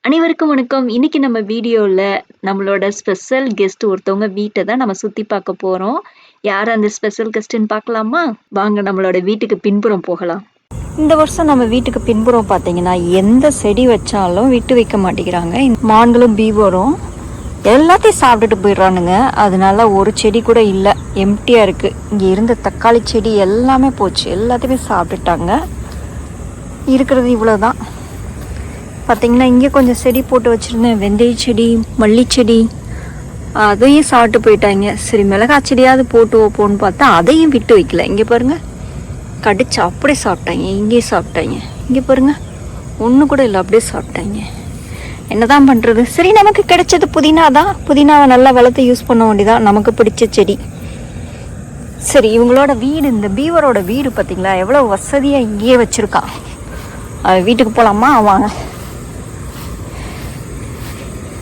அனைவருக்கும் வணக்கம். இன்னைக்கு நம்ம வீடியோல நம்மளோட ஸ்பெஷல் கெஸ்ட் ஒருத்தவங்க வீட்ட தான் நம்ம சுத்தி பார்க்க போறோம். யார் அந்த ஸ்பெஷல் கெஸ்ட்ன்னு பார்க்கலாமா? வாங்க நம்மளோட வீட்டுக்கு பின்புறம் போகலாம். இந்த வருஷம் நம்ம வீட்டுக்கு பின்புறம் பார்த்தீங்கன்னா, எந்த செடி வச்சாலும் விட்டு வைக்க மாட்டேங்கிறாங்க. மான்களும் பீவரும் எல்லாத்தையும் சாப்பிட்டுட்டு போயிடுறானுங்க. அதனால ஒரு செடி கூட இல்லை, எம்டியாக இருக்குது. இங்கே இருந்த தக்காளி செடி எல்லாமே போச்சு, எல்லாத்தையுமே சாப்பிட்டுட்டாங்க. இருக்கிறது இவ்வளோதான். பார்த்திங்கன்னா இங்கே கொஞ்சம் செடி போட்டு வச்சுருந்தேன், வெந்தய செடி, மல்லி செடி, அதையும் சாப்பிட்டு போயிட்டாங்க. சரி மிளகாய் செடியாவது போட்டு வைப்போன்னு பார்த்தா அதையும் விட்டு வைக்கல. இங்கே பாருங்கள், கடிச்சு அப்படியே சாப்பிட்டாங்க. இங்கேயே சாப்பிட்டாங்க. இங்கே பாருங்கள், ஒன்று கூட இல்லை, அப்படியே சாப்பிட்டாங்க. என்ன தான் பண்ணுறது? சரி, நமக்கு கிடைச்சது புதினா தான். புதினாவை நல்லா வளர்த்து யூஸ் பண்ண வேண்டியதான், நமக்கு பிடிச்ச செடி. சரி, இவங்களோட வீடு, இந்த பீவரோட வீடு பார்த்திங்களா எவ்வளோ வசதியாக இங்கேயே வச்சுருக்கான். வீட்டுக்கு போகலாமா? வாங்க.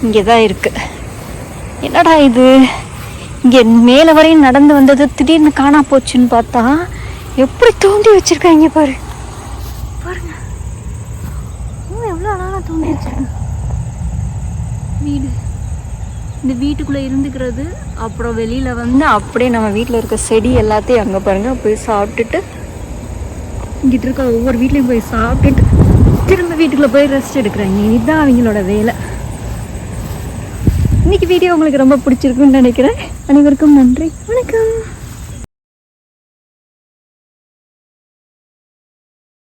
இங்கே தான் இருக்குது. என்னடா இது, இங்கே மேலே வரையும் நடந்து வந்தது திடீர்னு காணா போச்சுன்னு பார்த்தா எப்படி தோண்டி வச்சுருக்காங்க பாரு. பாருங்க, எவ்வளோ அழகாக தோண்டி வச்சுருக்கேன். வீடு, இந்த வீட்டுக்குள்ளே இருந்துக்கிறது. அப்புறம் வெளியில் வந்து அப்படியே நம்ம வீட்டில் இருக்க செடி எல்லாத்தையும் அங்கே பாருங்கள் போய் சாப்பிட்டுட்டு, இங்கிட்ட இருக்க ஒவ்வொரு வீட்லேயும் போய் சாப்பிட்டுட்டு திரும்ப வீட்டுக்குள்ளே போய் ரெஸ்ட் எடுக்கிறாங்க. இதுதான் அவங்களோட வேலை. இன்னைக்கு வீடியோ உங்களுக்கு ரொம்ப பிடிச்சிருக்குன்னு நினைக்கிறேன். அனைவருக்கும் நன்றி, வணக்கம்.